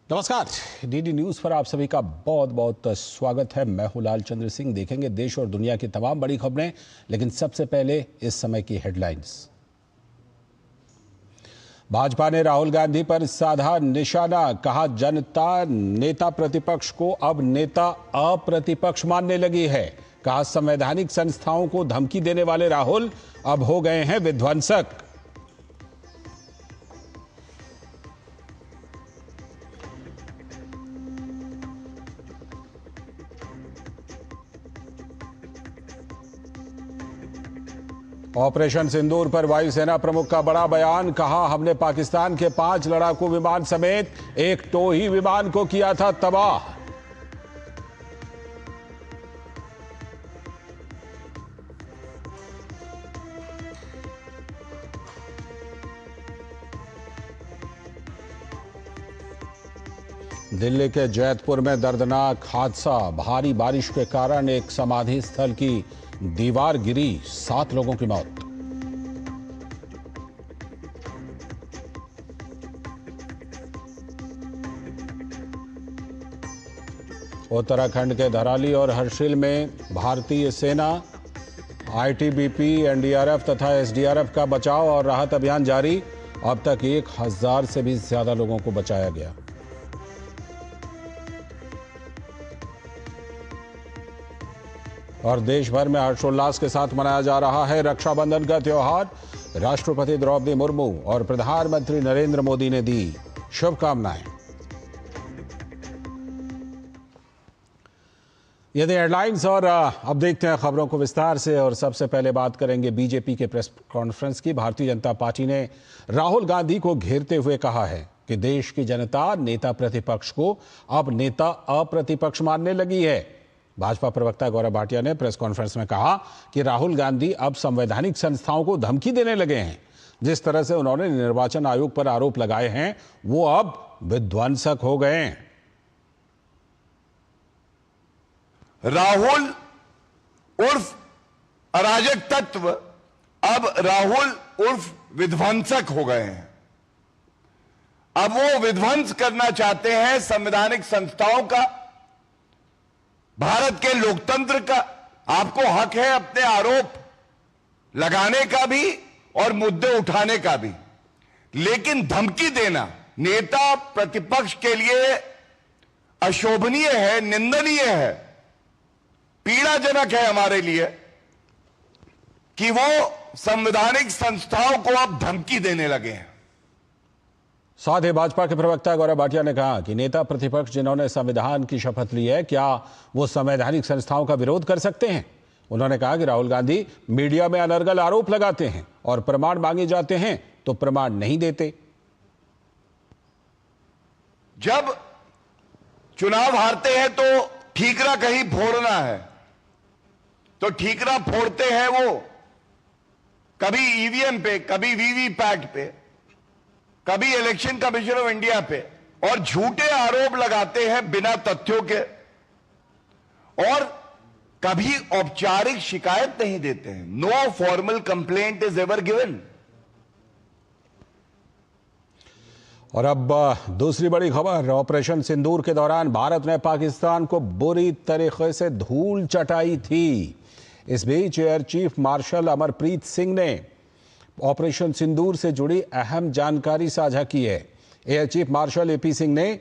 नमस्कार, DD news पर आप सभी का बहुत बहुत स्वागत है। मैं हूं लाल चंद्र सिंह। देखेंगे देश और दुनिया की तमाम बड़ी खबरें, लेकिन सबसे पहले इस समय की हेडलाइंस। भाजपा ने राहुल गांधी पर साधा निशाना, कहा जनता नेता प्रतिपक्ष को अब नेता अप्रतिपक्ष मानने लगी है। कहा संवैधानिक संस्थाओं को धमकी देने वाले राहुल अब हो गए हैं विध्वंसक। ऑपरेशन सिंदूर पर वायुसेना प्रमुख का बड़ा बयान, कहा हमने पाकिस्तान के 5 लड़ाकू विमान समेत एक टोही विमान को किया था तबाह। दिल्ली के जैतपुर में दर्दनाक हादसा, भारी बारिश के कारण एक समाधि स्थल की दीवार गिरी, 7 लोगों की मौत। उत्तराखंड के धराली और हर्षिल में भारतीय सेना, आईटीबीपी, एनडीआरएफ तथा एसडीआरएफ का बचाव और राहत अभियान जारी। अब तक 1000 से भी ज्यादा लोगों को बचाया गया। और देश भर में हर्षोल्लास के साथ मनाया जा रहा है रक्षाबंधन का त्योहार। राष्ट्रपति द्रौपदी मुर्मू और प्रधानमंत्री नरेंद्र मोदी ने दी शुभकामनाएं। ये थे हेडलाइंस और अब देखते हैं खबरों को विस्तार से। और सबसे पहले बात करेंगे बीजेपी के प्रेस कॉन्फ्रेंस की। भारतीय जनता पार्टी ने राहुल गांधी को घेरते हुए कहा है कि देश की जनता नेता प्रतिपक्ष को अब नेता अप्रतिपक्ष मानने लगी है। भाजपा प्रवक्ता गौरव भाटिया ने प्रेस कॉन्फ्रेंस में कहा कि राहुल गांधी अब संवैधानिक संस्थाओं को धमकी देने लगे हैं। जिस तरह से उन्होंने निर्वाचन आयोग पर आरोप लगाए हैं, वो अब विध्वंसक हो गए हैं। राहुल उर्फ अराजक तत्व अब राहुल उर्फ विध्वंसक हो गए हैं। अब वो विध्वंस करना चाहते हैं संवैधानिक संस्थाओं का, भारत के लोकतंत्र का। आपको हक है अपने आरोप लगाने का भी और मुद्दे उठाने का भी, लेकिन धमकी देना नेता प्रतिपक्ष के लिए अशोभनीय है, निंदनीय है, पीड़ाजनक है हमारे लिए कि वो संवैधानिक संस्थाओं को अब धमकी देने लगे हैं। साथ ही भाजपा के प्रवक्ता गौरव भाटिया ने कहा कि नेता प्रतिपक्ष जिन्होंने संविधान की शपथ ली है, क्या वो संवैधानिक संस्थाओं का विरोध कर सकते हैं। उन्होंने कहा कि राहुल गांधी मीडिया में अनर्गल आरोप लगाते हैं और प्रमाण मांगे जाते हैं तो प्रमाण नहीं देते। जब चुनाव हारते हैं तो ठीकरा कहीं फोड़ना है, तो ठीकरा फोड़ते हैं वो कभी ईवीएम पे, कभी वीवीपैट पे, कभी इलेक्शन कमीशन ऑफ इंडिया पे, और झूठे आरोप लगाते हैं बिना तथ्यों के, और कभी औपचारिक शिकायत नहीं देते हैं। No formal complaint is ever given. और अब दूसरी बड़ी खबर, ऑपरेशन सिंदूर के दौरान भारत ने पाकिस्तान को बुरी तरीके से धूल चटाई थी। इस बीच air chief marshal Amarpreet Singh ने ऑपरेशन सिंदूर से जुड़ी अहम जानकारी साझा की है। Air chief martial AP Singh ने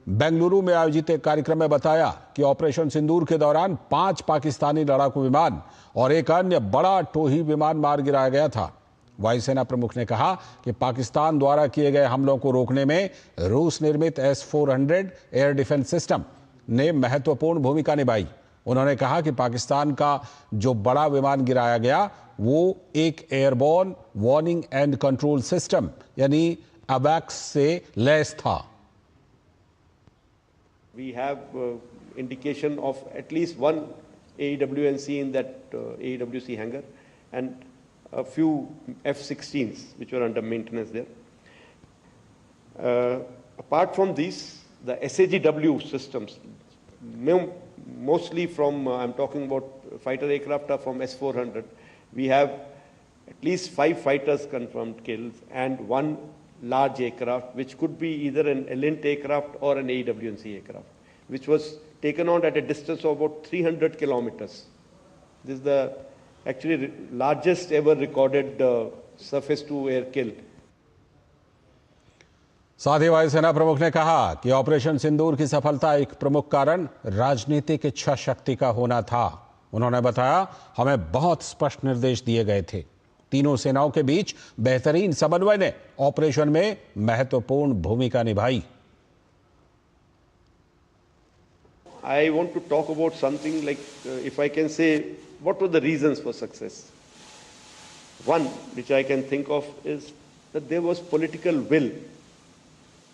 बेंगलुरु में आयोजित एक कार्यक्रम में बताया कि ऑपरेशन सिंदूर के दौरान 5 पाकिस्तानी लड़ाकू विमान और एक अन्य बड़ा टोही विमान मार गिराया गया था। वायुसेना प्रमुख ने कहा कि पाकिस्तान द्वारा किए गए हमलों को रोकने में रूस निर्मित S-400 एयर डिफेंस सिस्टम ने महत्वपूर्ण भूमिका निभाई। उन्होंने कहा कि पाकिस्तान का जो बड़ा विमान गिराया गया वो एक airborne warning and control system यानी AWACS से लैस था। We have indication of at least one AEWNC in that AEWC hangar and a few F-16s which were under maintenance there. Apart from these, the SAGW systems, mostly from, I'm talking about fighter aircraft are from S-400. We have at least 5 fighters confirmed killed and 1 large aircraft, which could be either an Elint aircraft or an AWNC aircraft, which was taken on at a distance of about 300 kilometers. This is the actually largest ever recorded surface to air kill. साथ ही वायुसेना प्रमुख ने कहा कि operation सिंदूर की सफलता एक प्रमुख कारण राजनीतिक इच्छा शक्ति का होना था। उन्होंने बताया, हमें बहुत स्पष्ट निर्देश दिए गए थे। तीनों सेनाओं के बीच बेहतरीन समन्वय ने ऑपरेशन में महत्वपूर्ण भूमिका निभाई। I want to talk about something like, if I can say, what were the reasons for success? One, which I can think of, is that there was political will.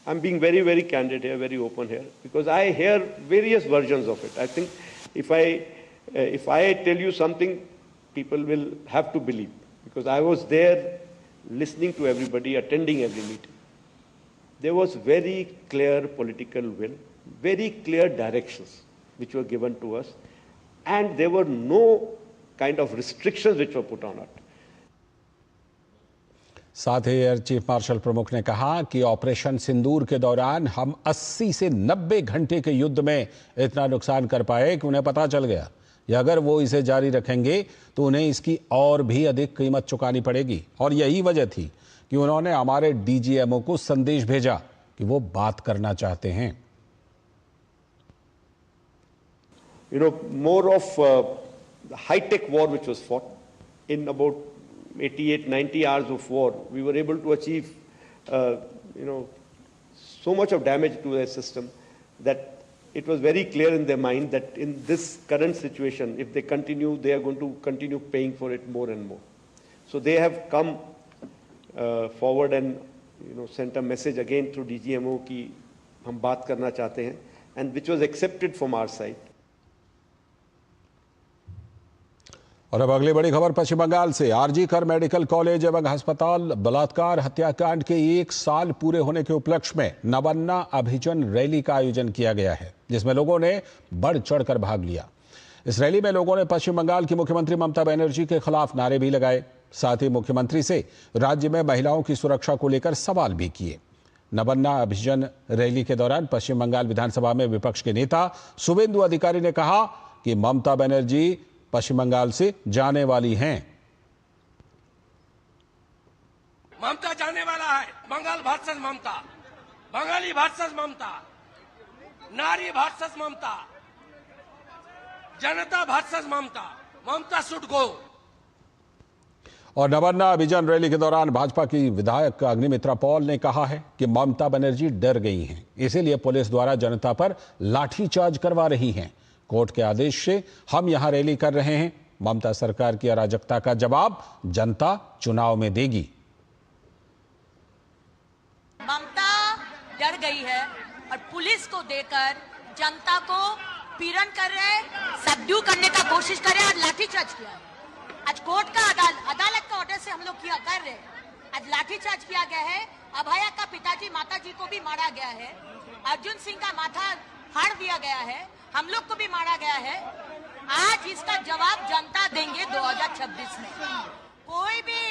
I'm being very, very candid here, very open here, because I hear various versions of it. I think if I tell you something, people will have to believe, because I was there listening to everybody, attending every meeting. There was very clear political will, very clear directions which were given to us, and there were no kind of restrictions which were put on it. साथ ही air chief martial प्रमुख ने कहा कि operation सिंदूर के दौरान हम 80 से 90 घंटे के युद्ध में इतना नुकसान कर पाए कि उन्हें पता चल गया कि अगर वो इसे जारी रखेंगे तो उन्हें इसकी और भी अधिक कीमत चुकानी पड़ेगी। और यही वजह थी कि उन्होंने हमारे डीजीएमओ को संदेश भेजा कि वो बात करना चाहते हैं। You know, more of the high-tech war which was fought in about 88-90 hours of war, we were able to achieve, so much of damage to their system that it was very clear in their mind that in this current situation, if they continue, they are going to continue paying for it more and more. So they have come forward and sent a message again through DGMO कि हम बात करना चाहते हैं, and which was accepted from our side. और अब अगली बड़ी खबर पश्चिम बंगाल से। आरजी कर मेडिकल कॉलेज एवं अस्पताल बलात्कार हत्याकांड के 1 साल पूरे होने के उपलक्ष्य में नवन्ना अभिजन रैली का आयोजन किया गया है, जिसमें लोगों ने बढ़ चढ़कर भाग लिया। इस रैली में लोगों ने पश्चिम बंगाल की मुख्यमंत्री ममता बनर्जी के खिलाफ नारे भी लगाए। साथ ही मुख्यमंत्री से राज्य में महिलाओं की सुरक्षा को लेकर सवाल भी किए। नवन्ना अभिजन रैली के दौरान पश्चिम बंगाल विधानसभा में विपक्ष के नेता शुभेंदु अधिकारी ने कहा कि ममता बनर्जी पश्चिम बंगाल से जाने वाली हैं। ममता जाने वाला है। बंगाल वर्सेस ममता, बंगाली वर्सेस ममता, नारी versus Mamata, Janata versus Mamata. Mamata should go. और नवन्ना अभिजन रैली के दौरान भाजपा की विधायक अग्निमित्रा पॉल ने कहा है कि ममता बनर्जी डर गई हैं, इसीलिए पुलिस द्वारा जनता पर लाठीचार्ज करवा रही हैं। कोर्ट के आदेश से हम यहां रैली कर रहे हैं। ममता सरकार की अराजकता का जवाब जनता चुनाव में देगी। ममता डर गई है और पुलिस को देकर जनता को पीड़न कर रहे, सबड्यू करने का कोशिश कर रहे और लाठीचार्ज किया है। आज कोर्ट का अदालत का ऑर्डर से हम लोग कर रहे हैं। आज लाठीचार्ज किया गया है। अभया का पिताजी माताजी को भी मारा गया है। अर्जुन सिंह का माथा फाड़ दिया गया है। हम लोग को भी मारा गया है। आज इसका जवाब जनता देंगे 2026 में। कोई भी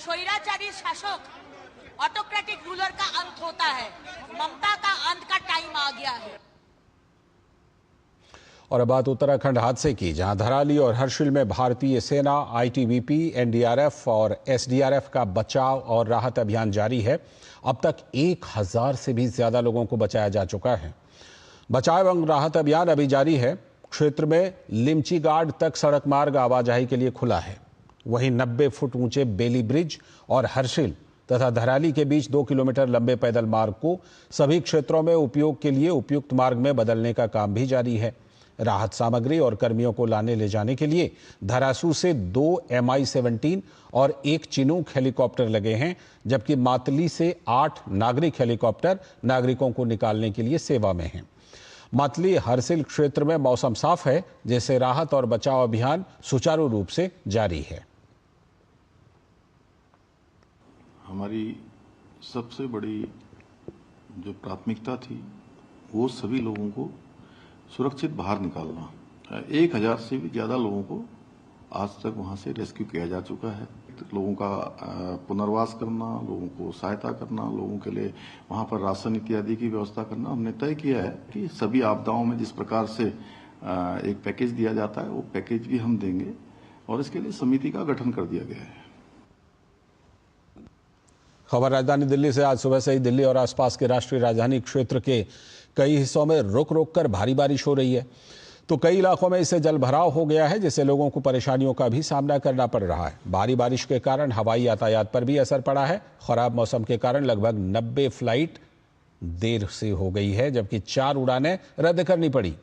स्वैराचारी शासक, ऑटोक्रेटिक रूलर का अंत होता है। ममता का अंत का टाइम आ गया है। और अब बात उत्तराखंड हादसे की, जहां धराली और हर्षिल में भारतीय सेना, आईटीबीपी, एनडीआरएफ और एसडीआरएफ का बचाव और राहत अभियान जारी है। अब तक 1000 से भी ज्यादा लोगों को बचाया जा चुका है। बचाव एवं राहत अभियान अभी जारी है। क्षेत्र में लिमची गार्ड तक सड़क मार्ग आवाजाही के लिए खुला है। वहीं 90 फुट ऊंचे बेली ब्रिज और हर्षिल तथा धराली के बीच 2 किलोमीटर लंबे पैदल मार्ग को सभी क्षेत्रों में उपयोग के लिए उपयुक्त मार्ग में बदलने का काम भी जारी है। राहत सामग्री और कर्मियों को लाने ले जाने के लिए धरासू से 2 MI-17 और 1 चिनूक हेलीकॉप्टर लगे हैं, जबकि मातली से 8 नागरिक हेलीकॉप्टर नागरिकों को निकालने के लिए सेवा में हैं। मातली हरसिल क्षेत्र में मौसम साफ है, जिससे राहत और बचाव अभियान सुचारू रूप से जारी है। हमारी सबसे बड़ी जो प्राथमिकता थी वो सभी लोगों को सुरक्षित बाहर निकालना। 1000 से भी ज़्यादा लोगों को आज तक वहां से रेस्क्यू किया जा चुका है। लोगों का पुनर्वास करना, लोगों को सहायता करना, लोगों के लिए वहां पर राशन इत्यादि की व्यवस्था करना, हमने तय किया है कि सभी आपदाओं में जिस प्रकार से एक पैकेज दिया जाता है वो पैकेज भी हम देंगे और इसके लिए समिति का गठन कर दिया गया है। खबर राजधानी दिल्ली से। आज सुबह से ही दिल्ली और आसपास के राष्ट्रीय राजधानी क्षेत्र के कई हिस्सों में रुक रुक कर भारी बारिश हो रही है, तो कई इलाकों में इससे जलभराव हो गया है, जिससे लोगों को परेशानियों का भी सामना करना पड़ रहा है। भारी बारिश के कारण हवाई यातायात पर भी असर पड़ा है। खराब मौसम के कारण लगभग 90 फ्लाइट देर से हो गई है, जबकि 4 उड़ानें रद्द करनी पड़ी।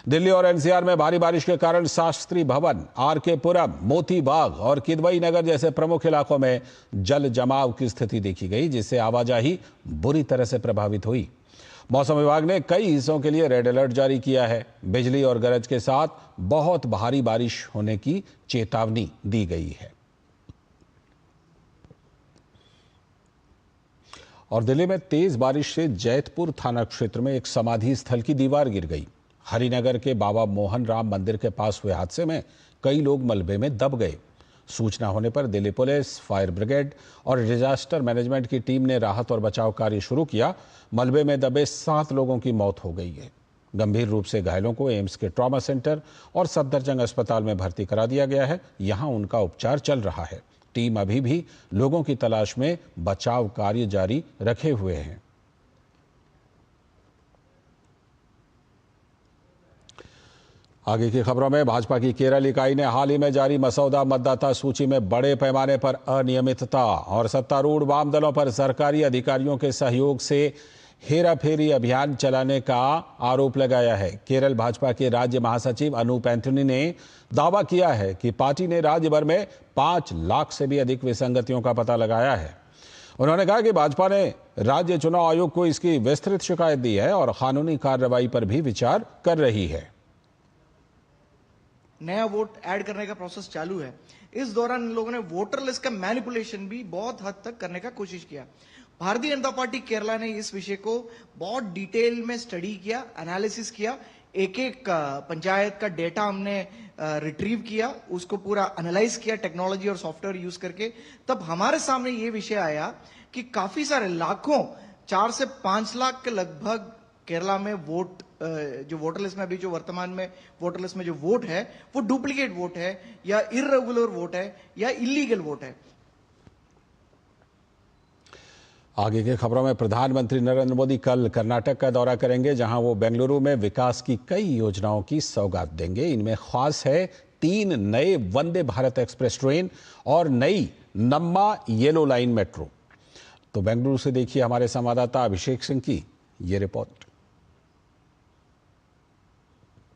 दिल्ली और एनसीआर में भारी बारिश के कारण शास्त्री भवन, आरके पुरम, मोती बाग और किदवई नगर जैसे प्रमुख इलाकों में जल जमाव की स्थिति देखी गई, जिससे आवाजाही बुरी तरह से प्रभावित हुई। मौसम विभाग ने कई हिस्सों के लिए रेड अलर्ट जारी किया है। बिजली और गरज के साथ बहुत भारी बारिश होने की चेतावनी दी गई है। और दिल्ली में तेज बारिश से जैतपुर थाना क्षेत्र में एक समाधि स्थल की दीवार गिर गई। हरिनगर के बाबा मोहन राम मंदिर के पास हुए हादसे में कई लोग मलबे में दब गए। सूचना होने पर दिल्ली पुलिस, फायर ब्रिगेड और डिजास्टर मैनेजमेंट की टीम ने राहत और बचाव कार्य शुरू किया। मलबे में दबे 7 लोगों की मौत हो गई है। गंभीर रूप से घायलों को एम्स के ट्रॉमा सेंटर और सफदरजंग अस्पताल में भर्ती करा दिया गया है। यहां उनका उपचार चल रहा है। टीम अभी भी लोगों की तलाश में बचाव कार्य जारी रखे हुए हैं। आगे की खबरों में भाजपा की केरल इकाई ने हाल ही में जारी मसौदा मतदाता सूची में बड़े पैमाने पर अनियमितता और सत्तारूढ़ वाम दलों पर सरकारी अधिकारियों के सहयोग से हेराफेरी अभियान चलाने का आरोप लगाया है। केरल भाजपा के राज्य महासचिव अनूप एंथोनी ने दावा किया है कि पार्टी ने राज्य भर में 5 लाख से भी अधिक विसंगतियों का पता लगाया है। उन्होंने कहा कि भाजपा ने राज्य चुनाव आयोग को इसकी विस्तृत शिकायत दी है और कानूनी कार्रवाई पर भी विचार कर रही है। नया वोट ऐड करने का प्रोसेस चालू है। इस दौरान इन लोगों ने वोटर लिस्ट का मैनिपुलेशन भी बहुत हद तक करने का कोशिश किया। भारतीय जनता पार्टी केरला ने इस विषय को बहुत डिटेल में स्टडी किया, एनालिसिस किया। एक एक पंचायत का डेटा हमने रिट्रीव किया, उसको पूरा एनालाइज किया टेक्नोलॉजी और सॉफ्टवेयर यूज करके। तब हमारे सामने ये विषय आया कि काफी सारे लाखों, 4 से 5 लाख के लगभग केरला में वोट, जो वोटर लिस्ट में अभी जो वर्तमान में वोटर लिस्ट में जो वोट है वो डुप्लीकेट वोट है या इर्रेगुलर वोट है या इलीगल वोट है। आगे की खबरों में प्रधानमंत्री नरेंद्र मोदी कल कर्नाटक का दौरा करेंगे, जहां वो बेंगलुरु में विकास की कई योजनाओं की सौगात देंगे। इनमें खास है 3 नए वंदे भारत एक्सप्रेस ट्रेन और नई नम्मा येलो लाइन मेट्रो। तो बेंगलुरु से देखिए हमारे संवाददाता अभिषेक सिंह की ये रिपोर्ट।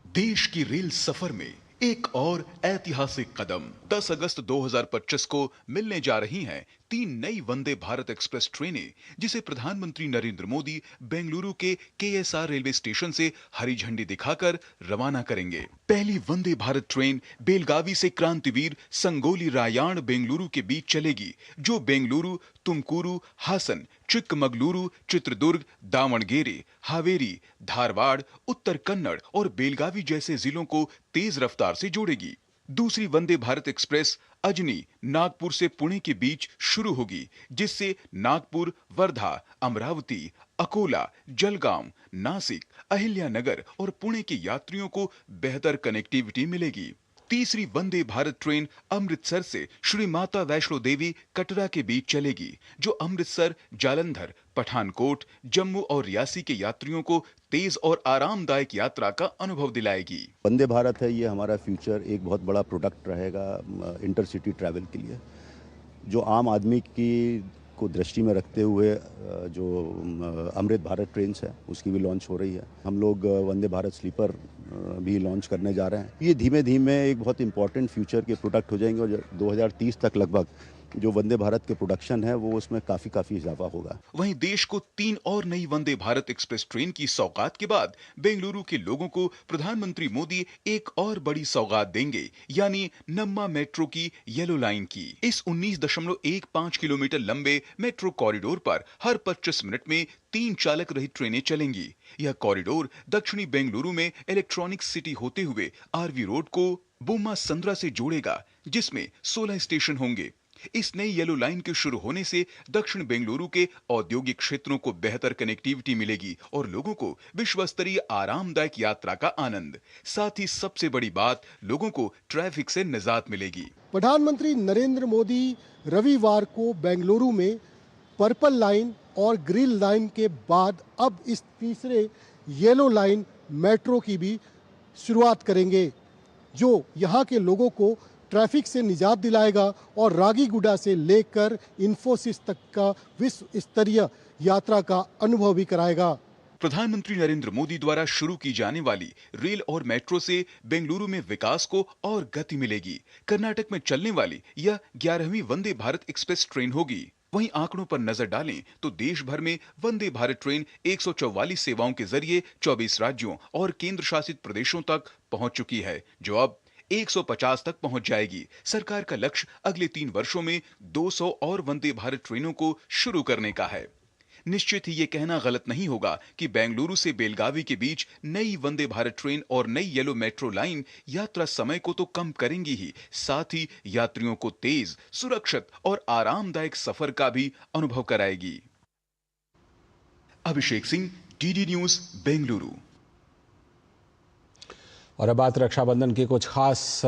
देश की रेल सफर में एक और ऐतिहासिक कदम। 10 अगस्त 2025 को मिलने जा रही हैं 3 नई वंदे भारत एक्सप्रेस ट्रेनें, जिसे प्रधानमंत्री नरेंद्र मोदी बेंगलुरु के केएसआर रेलवे स्टेशन से हरी झंडी दिखाकर रवाना करेंगे। पहली वंदे भारत ट्रेन बेलगावी से क्रांतिवीर संगोली रायण बेंगलुरु के बीच चलेगी, जो बेंगलुरु, तुमकुरू, हासन, चिक्कमगलुरु, चित्रदुर्ग, दावणगेरे, हावेरी, धारवाड़, उत्तर कन्नड़ और बेलगावी जैसे जिलों को तेज रफ्तार से जोड़ेगी। दूसरी वंदे भारत एक्सप्रेस अजनी, नागपुर से पुणे के बीच शुरू होगी, जिससे नागपुर, वर्धा, अमरावती, अकोला, जलगांव, नासिक, अहिल्यानगर और पुणे के यात्रियों को बेहतर कनेक्टिविटी मिलेगी। तीसरी वंदे भारत ट्रेन अमृतसर से श्री माता वैष्णो देवी कटरा के बीच चलेगी, जो अमृतसर, जालंधर, पठानकोट, जम्मू और रियासी के यात्रियों को तेज और आरामदायक यात्रा का अनुभव दिलाएगी। वंदे भारत है, ये हमारा फ्यूचर एक बहुत बड़ा प्रोडक्ट रहेगा इंटरसिटी ट्रैवल के लिए, जो आम आदमी की को दृष्टि में रखते हुए जो अमृत भारत ट्रेन्स है उसकी भी लॉन्च हो रही है। हम लोग वंदे भारत स्लीपर भी लॉन्च करने जा रहे हैं। ये धीमे धीमे एक बहुत इंपॉर्टेंट फ्यूचर के प्रोडक्ट हो जाएंगे और 2030 तक लगभग जो वंदे भारत के प्रोडक्शन है वो उसमें काफी इजाफा होगा। वहीं देश को 3 और नई वंदे भारत एक्सप्रेस ट्रेन की सौगात के बाद बेंगलुरु के लोगों को प्रधानमंत्री मोदी एक और बड़ी सौगात देंगे, यानी नम्मा मेट्रो की येलो लाइन की। इस 19.15 किलोमीटर लंबे मेट्रो कॉरिडोर पर हर 25 मिनट में 3 चालक रहित ट्रेनें चलेंगी। यह कॉरिडोर दक्षिणी बेंगलुरु में इलेक्ट्रॉनिक सिटी होते हुए आरवी रोड को बोम्मा संद्रा से जोड़ेगा, जिसमें 16 स्टेशन होंगे। इस नई येलो लाइन के शुरू होने से दक्षिण बेंगलुरु के औद्योगिक क्षेत्रों को बेहतर कनेक्टिविटी मिलेगी और लोगों को विश्व स्तरीय आरामदायक यात्रा का आनंद। साथ ही सबसे बड़ी बात, लोगों को ट्रैफिक से निजात मिलेगी। प्रधानमंत्री नरेंद्र मोदी रविवार को बेंगलुरु में पर्पल लाइन और ग्रीन लाइन के बाद अब इस तीसरे येलो लाइन मेट्रो की भी शुरुआत करेंगे, जो यहाँ के लोगों को ट्रैफिक से निजात दिलाएगा और रागीगुडा से लेकर इंफोसिस तक का विश्व स्तरीय यात्रा का अनुभव भी कराएगा। प्रधानमंत्री नरेंद्र मोदी द्वारा शुरू की जाने वाली रेल और मेट्रो से बेंगलुरु में विकास को और गति मिलेगी। कर्नाटक में चलने वाली यह 11वीं वंदे भारत एक्सप्रेस ट्रेन होगी। वहीं आंकड़ों पर नजर डालें तो देश भर में वंदे भारत ट्रेन 144 सेवाओं के जरिए 24 राज्यों और केंद्र शासित प्रदेशों तक पहुंच चुकी है, जो अब 150 तक पहुंच जाएगी। सरकार का लक्ष्य अगले 3 वर्षों में 200 और वंदे भारत ट्रेनों को शुरू करने का है। निश्चित ही ये कहना गलत नहीं होगा कि बेंगलुरु से बेलगावी के बीच नई वंदे भारत ट्रेन और नई येलो मेट्रो लाइन यात्रा समय को तो कम करेंगी ही, साथ ही यात्रियों को तेज, सुरक्षित और आरामदायक सफर का भी अनुभव कराएगी। Abhishek Singh, DD news, Bengaluru. और अब बात रक्षाबंधन की कुछ खास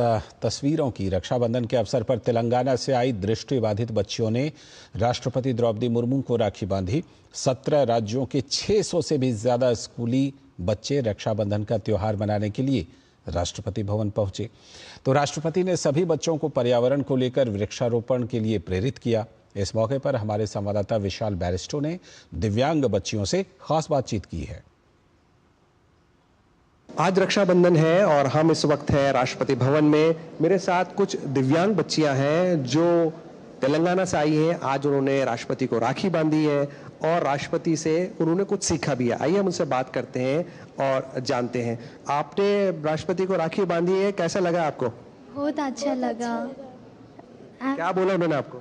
तस्वीरों की। रक्षाबंधन के अवसर पर तेलंगाना से आई दृष्टिबाधित बच्चियों ने राष्ट्रपति द्रौपदी मुर्मू को राखी बांधी। 17 राज्यों के 600 से भी ज्यादा स्कूली बच्चे रक्षाबंधन का त्योहार मनाने के लिए राष्ट्रपति भवन पहुंचे। तो राष्ट्रपति ने सभी बच्चों को पर्यावरण को लेकर वृक्षारोपण के लिए प्रेरित किया। इस मौके पर हमारे संवाददाता विशाल बैरिस्टो ने दिव्यांग बच्चियों से खास बातचीत की है। आज रक्षाबंधन है और हम इस वक्त हैं राष्ट्रपति भवन में। मेरे साथ कुछ दिव्यांग बच्चियां हैं जो तेलंगाना से आई हैं। आज उन्होंने राष्ट्रपति को राखी बांधी है और राष्ट्रपति से उन्होंने कुछ सीखा भी है। आइए हम उनसे बात करते हैं और जानते हैं। आपने राष्ट्रपति को राखी बांधी है, कैसा लगा आपको? बहुत अच्छा लगा। क्या बोला उन्होंने आपको?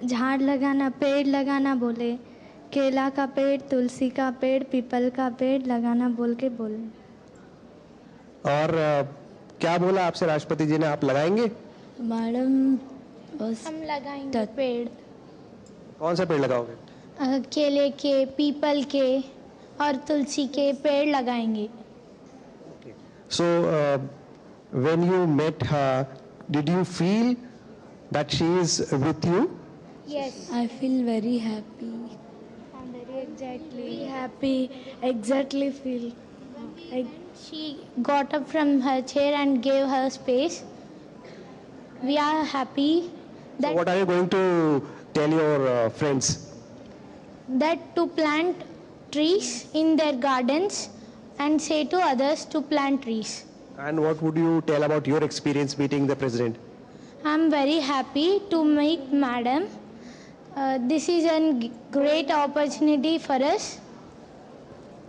झाड़ लगाना, पेड़ लगाना बोले, केला का पेड़, तुलसी का पेड़, पीपल का पेड़ लगाना बोल के बोले। और क्या बोला आपसे राष्ट्रपति जी ने? आप लगाएंगे? मैडम हम लगाएंगे पेड़। कौन सा पेड़ लगाओगे? केले के, पीपल के और तुलसी के पेड़ लगाएंगे। So when you met her, did you feel that she is with you? Yes, I feel very happy. I'm very exactly happy. Exactly feel. Like she got up from her chair and gave her space. We are happy. So what are you going to tell your friends? That to plant trees in their gardens and say to others to plant trees. And what would you tell about your experience meeting the president? I'm very happy to meet madam. This is a great opportunity for us.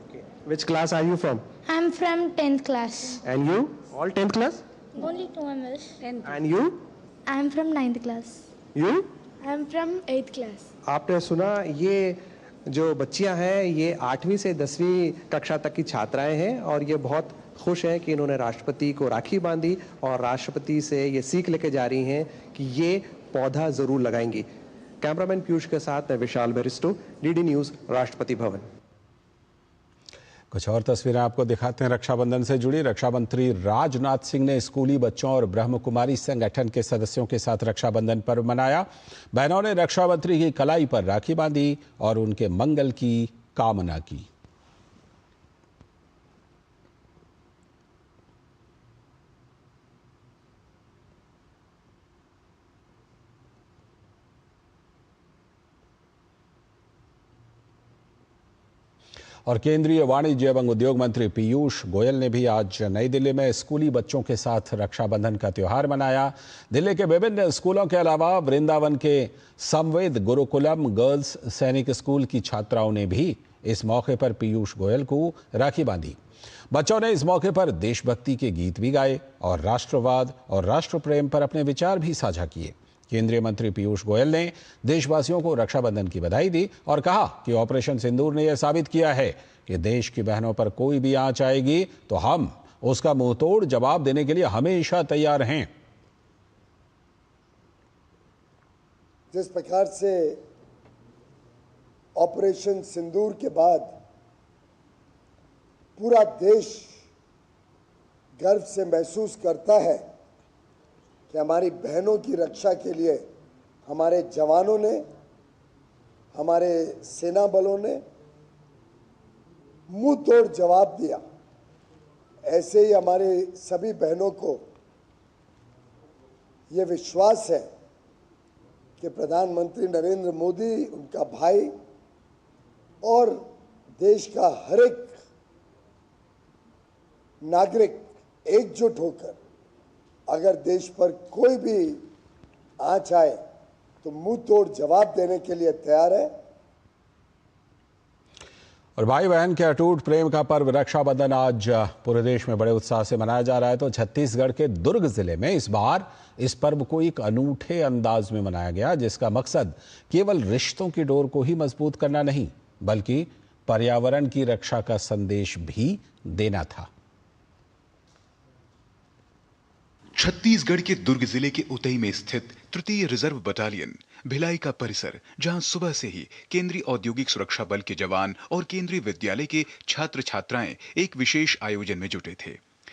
Okay. Which class are you from? I'm from 10th class. And you? All 10th class? Only 2 members. And you? I'm from 9th class. You? I'm from 8th class. आपने सुना, ये जो बच्चियां हैं ये 8वीं से 10वीं कक्षा तक की छात्राएं हैं और ये बहुत खुश हैं कि इन्होंने राष्ट्रपति को राखी बांधी और राष्ट्रपति से ये सीख लेके जा रही हैं कि ये पौधा जरूर लगाएंगी। कैमरामैन पीयूष के साथ मैं विशाल Bairstow, DD news, Rashtrapati Bhavan. कुछ और तस्वीरें आपको दिखाते हैं रक्षाबंधन से जुड़ी। रक्षा मंत्री राजनाथ सिंह ने स्कूली बच्चों और ब्रह्म कुमारी संगठन के सदस्यों के साथ रक्षाबंधन पर्व मनाया। बहनों ने रक्षा मंत्री की कलाई पर राखी बांधी और उनके मंगल की कामना की। और केंद्रीय वाणिज्य एवं उद्योग मंत्री पीयूष गोयल ने भी आज नई दिल्ली में स्कूली बच्चों के साथ रक्षाबंधन का त्योहार मनाया। दिल्ली के विभिन्न स्कूलों के अलावा वृंदावन के समवेद गुरुकुलम गर्ल्स सैनिक स्कूल की छात्राओं ने भी इस मौके पर पीयूष गोयल को राखी बांधी। बच्चों ने इस मौके पर देशभक्ति के गीत भी गाए और राष्ट्रवाद और राष्ट्र प्रेम पर अपने विचार भी साझा किए। केंद्रीय मंत्री पीयूष गोयल ने देशवासियों को रक्षाबंधन की बधाई दी और कहा कि ऑपरेशन सिंदूर ने यह साबित किया है कि देश की बहनों पर कोई भी आंच आएगी तो हम उसका मुंहतोड़ जवाब देने के लिए हमेशा तैयार हैं। जिस प्रकार से ऑपरेशन सिंदूर के बाद पूरा देश गर्व से महसूस करता है कि हमारी बहनों की रक्षा के लिए हमारे जवानों ने, हमारे सेना बलों ने मुंह तोड़ जवाब दिया, ऐसे ही हमारे सभी बहनों को ये विश्वास है कि प्रधानमंत्री नरेंद्र मोदी, उनका भाई और देश का हर एक नागरिक एकजुट होकर अगर देश पर कोई भी आंच आए तो मुंह तोड़ जवाब देने के लिए तैयार है। और भाई बहन के अटूट प्रेम का पर्व रक्षाबंधन आज पूरे देश में बड़े उत्साह से मनाया जा रहा है। तो छत्तीसगढ़ के दुर्ग जिले में इस बार इस पर्व को एक अनूठे अंदाज में मनाया गया, जिसका मकसद केवल रिश्तों की डोर को ही मजबूत करना नहीं बल्कि पर्यावरण की रक्षा का संदेश भी देना था। छत्तीसगढ़ के दुर्ग जिले के उतई में स्थित तृतीय रिजर्व बटालियन भिलाई का परिसर, जहां सुबह से ही केंद्रीय औद्योगिक सुरक्षा बल के जवान और केंद्रीय विद्यालय के छात्र छात्राएं एक विशेष आयोजन में जुटे थे।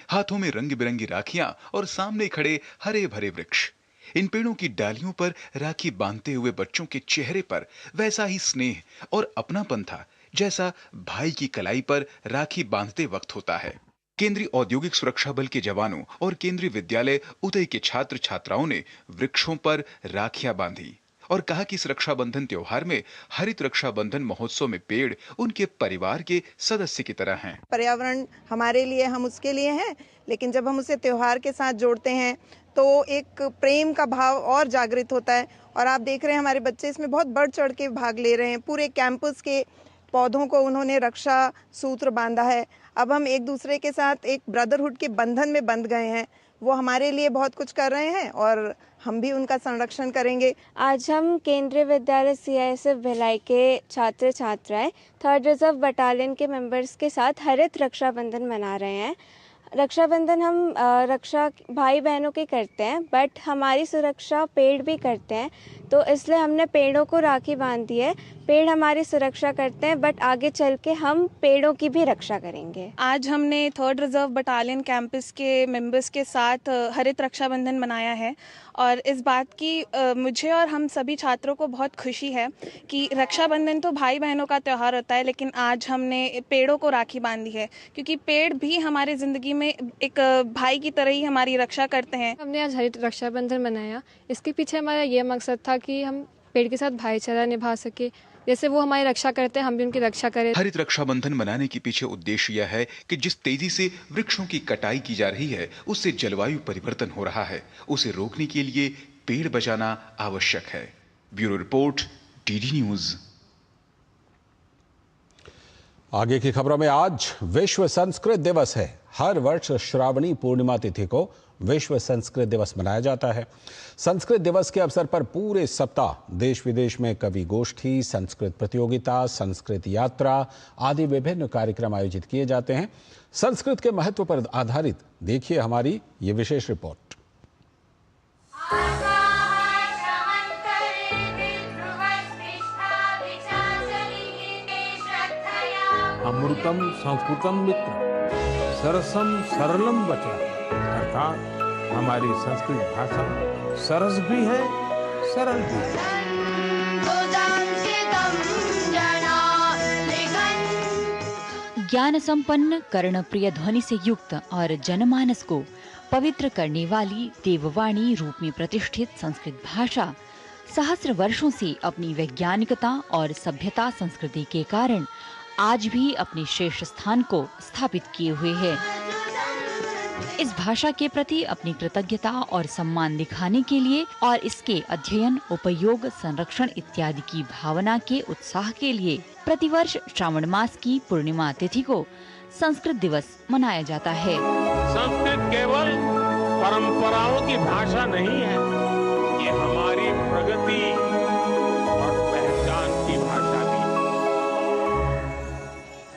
हाथों में रंग बिरंगी राखियां और सामने खड़े हरे भरे वृक्ष। इन पेड़ों की डालियों पर राखी बांधते हुए बच्चों के चेहरे पर वैसा ही स्नेह और अपनापन था जैसा भाई की कलाई पर राखी बांधते वक्त होता है। केंद्रीय औद्योगिक सुरक्षा बल के जवानों और केंद्रीय विद्यालय उदय के छात्र छात्राओं ने वृक्षों पर राखियां बांधी और कहा कि इस रक्षाबंधन त्योहार में हरित रक्षाबंधन महोत्सव में पेड़ उनके परिवार के सदस्य की तरह हैं। पर्यावरण हमारे लिए, हम उसके लिए हैं, लेकिन जब हम उसे त्योहार के साथ जोड़ते हैं तो एक प्रेम का भाव और जागृत होता है। और आप देख रहे हैं हमारे बच्चे इसमें बहुत बढ़ चढ़ के भाग ले रहे हैं। पूरे कैंपस के पौधों को उन्होंने रक्षा सूत्र बांधा है। अब हम एक दूसरे के साथ एक ब्रदरहुड के बंधन में बंध गए हैं। वो हमारे लिए बहुत कुछ कर रहे हैं और हम भी उनका संरक्षण करेंगे। आज हम केंद्रीय विद्यालय CISF भिलाई के छात्र छात्राएं 3rd रिजर्व बटालियन के मेंबर्स के साथ हरित रक्षाबंधन मना रहे हैं। रक्षाबंधन हम रक्षा भाई बहनों की करते हैं, बट हमारी सुरक्षा पेड़ भी करते हैं, तो इसलिए हमने पेड़ों को राखी बांध दी है। पेड़ हमारी सुरक्षा करते हैं, बट आगे चल के हम पेड़ों की भी रक्षा करेंगे। आज हमने 3rd रिजर्व बटालियन कैंपस के मेंबर्स के साथ हरित रक्षाबंधन मनाया है और इस बात की मुझे और हम सभी छात्रों को बहुत खुशी है कि रक्षाबंधन तो भाई बहनों का त्यौहार होता है, लेकिन आज हमने पेड़ों को राखी बांधी है क्योंकि पेड़ भी हमारी ज़िंदगी में एक भाई की तरह ही हमारी रक्षा करते हैं। हमने आज हरित रक्षाबंधन मनाया। इसके पीछे हमारा ये मकसद था कि हम पेड़ के साथ भाईचारा निभा सके, जैसे वो हमारी रक्षा करते हैं हम भी उनकी रक्षा करें। हरित रक्षाबंधन मनाने के पीछे उद्देश्य यह है कि जिस तेजी से वृक्षों की कटाई की जा रही है उससे जलवायु परिवर्तन हो रहा है, उसे रोकने के लिए पेड़ बचाना आवश्यक है। Bureau report, DD news. आगे की खबरों में आज विश्व संस्कृत दिवस है। हर वर्ष श्रावणी पूर्णिमा तिथि को विश्व संस्कृत दिवस मनाया जाता है। संस्कृत दिवस के अवसर पर पूरे सप्ताह देश विदेश में कवि गोष्ठी, संस्कृत प्रतियोगिता, संस्कृत यात्रा आदि विभिन्न कार्यक्रम आयोजित किए जाते हैं। संस्कृत के महत्व पर आधारित देखिए हमारी ये विशेष रिपोर्ट। अमृतम संस्कृतम मित्र सरसम सरलम वचः, अर्थात हमारी संस्कृत भाषा सरस भी है, सरल भी है। ज्ञान संपन्न, कर्णप्रिय ध्वनि से युक्त और जनमानस को पवित्र करने वाली देववाणी रूप में प्रतिष्ठित संस्कृत भाषा सहस्र वर्षों से अपनी वैज्ञानिकता और सभ्यता संस्कृति के कारण आज भी अपने श्रेष्ठ स्थान को स्थापित किए हुए है। इस भाषा के प्रति अपनी कृतज्ञता और सम्मान दिखाने के लिए और इसके अध्ययन, उपयोग, संरक्षण इत्यादि की भावना के उत्साह के लिए प्रतिवर्ष श्रावण मास की पूर्णिमा तिथि को संस्कृत दिवस मनाया जाता है। संस्कृत केवल परंपराओं की भाषा नहीं है, ये हमारी प्रगति और पहचान की भाषा भी।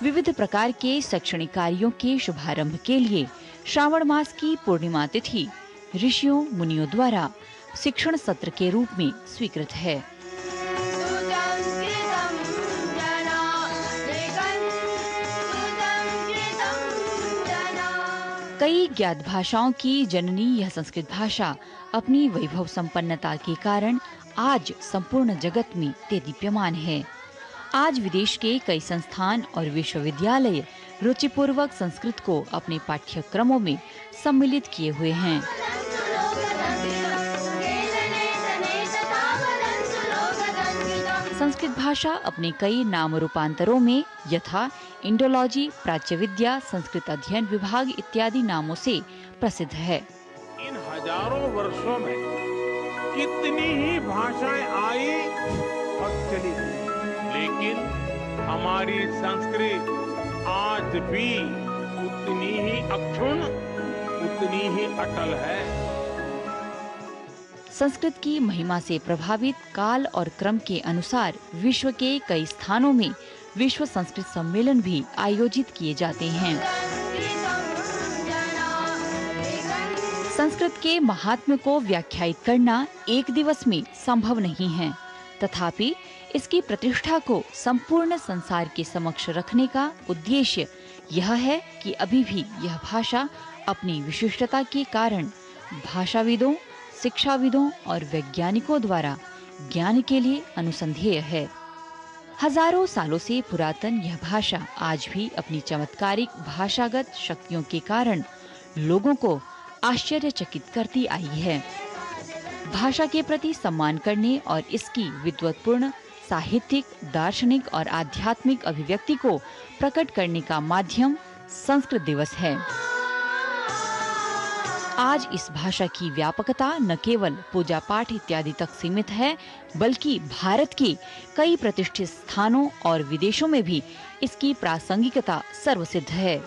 विविध प्रकार के शैक्षणिक कार्यों के शुभारंभ के लिए श्रावण मास की पूर्णिमा तिथि ऋषियों मुनियों द्वारा शिक्षण सत्र के रूप में स्वीकृत है। कई ज्ञात भाषाओं की जननी यह संस्कृत भाषा अपनी वैभव संपन्नता के कारण आज संपूर्ण जगत में देदीप्यमान है। आज विदेश के कई संस्थान और विश्वविद्यालय रुचिपूर्वक संस्कृत को अपने पाठ्यक्रमों में सम्मिलित किए हुए हैं। संस्कृत भाषा अपने कई नाम रूपांतरों में यथा इंडोलॉजी, प्राच्य विद्या, संस्कृत अध्ययन विभाग इत्यादि नामों से प्रसिद्ध है। इन हजारों वर्षों में कितनी ही भाषाएं आई और चली गई, लेकिन हमारी संस्कृत आज भी उतनी ही अक्षुण्ण, उतनी ही अटल है। संस्कृत की महिमा से प्रभावित काल और क्रम के अनुसार विश्व के कई स्थानों में विश्व संस्कृत सम्मेलन भी आयोजित किए जाते हैं। संस्कृत के महात्म्य को व्याख्यायित करना एक दिवस में संभव नहीं है, तथापि इसकी प्रतिष्ठा को संपूर्ण संसार के समक्ष रखने का उद्देश्य यह है कि अभी भी यह भाषा अपनी विशिष्टता के कारण भाषाविदों, शिक्षाविदों और वैज्ञानिकों द्वारा ज्ञान के लिए अनुसंधेय है। हजारों सालों से पुरातन यह भाषा आज भी अपनी चमत्कारिक भाषागत शक्तियों के कारण लोगों को आश्चर्यचकित करती आई है। भाषा के प्रति सम्मान करने और इसकी विद्वत्पूर्ण साहित्यिक, दार्शनिक और आध्यात्मिक अभिव्यक्ति को प्रकट करने का माध्यम संस्कृत दिवस है। आज इस भाषा की व्यापकता न केवल पूजा पाठ इत्यादि तक सीमित है, बल्कि भारत के कई प्रतिष्ठित स्थानों और विदेशों में भी इसकी प्रासंगिकता सर्वसिद्ध है।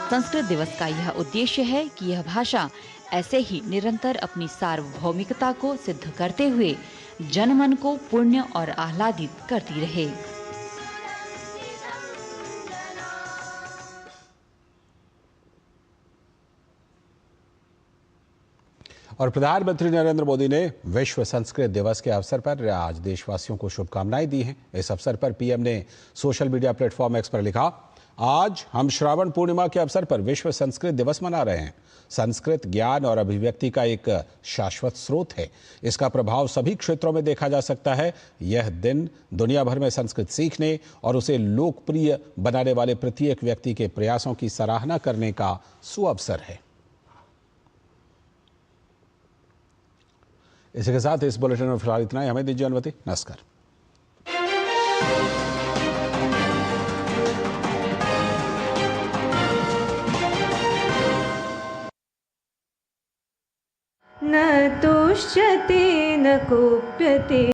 संस्कृत दिवस का यह उद्देश्य है कि यह भाषा ऐसे ही निरंतर अपनी सार्वभौमिकता को सिद्ध करते हुए जनमन को पुण्य और आह्लादित करती रहे। और प्रधानमंत्री नरेंद्र मोदी ने विश्व संस्कृत दिवस के अवसर पर आज देशवासियों को शुभकामनाएं दी हैं। इस अवसर पर पीएम ने सोशल मीडिया प्लेटफॉर्म एक्स पर लिखा, आज हम श्रावण पूर्णिमा के अवसर पर विश्व संस्कृत दिवस मना रहे हैं। संस्कृत ज्ञान और अभिव्यक्ति का एक शाश्वत स्रोत है। इसका प्रभाव सभी क्षेत्रों में देखा जा सकता है। यह दिन दुनिया भर में संस्कृत सीखने और उसे लोकप्रिय बनाने वाले प्रत्येक व्यक्ति के प्रयासों की सराहना करने का सुअवसर है। इसी के साथ इस बुलेटिन में फिलहाल इतना ही। हमें दीजिए अनुमति। नमस्कार। न तुष्यते न कुप्यते।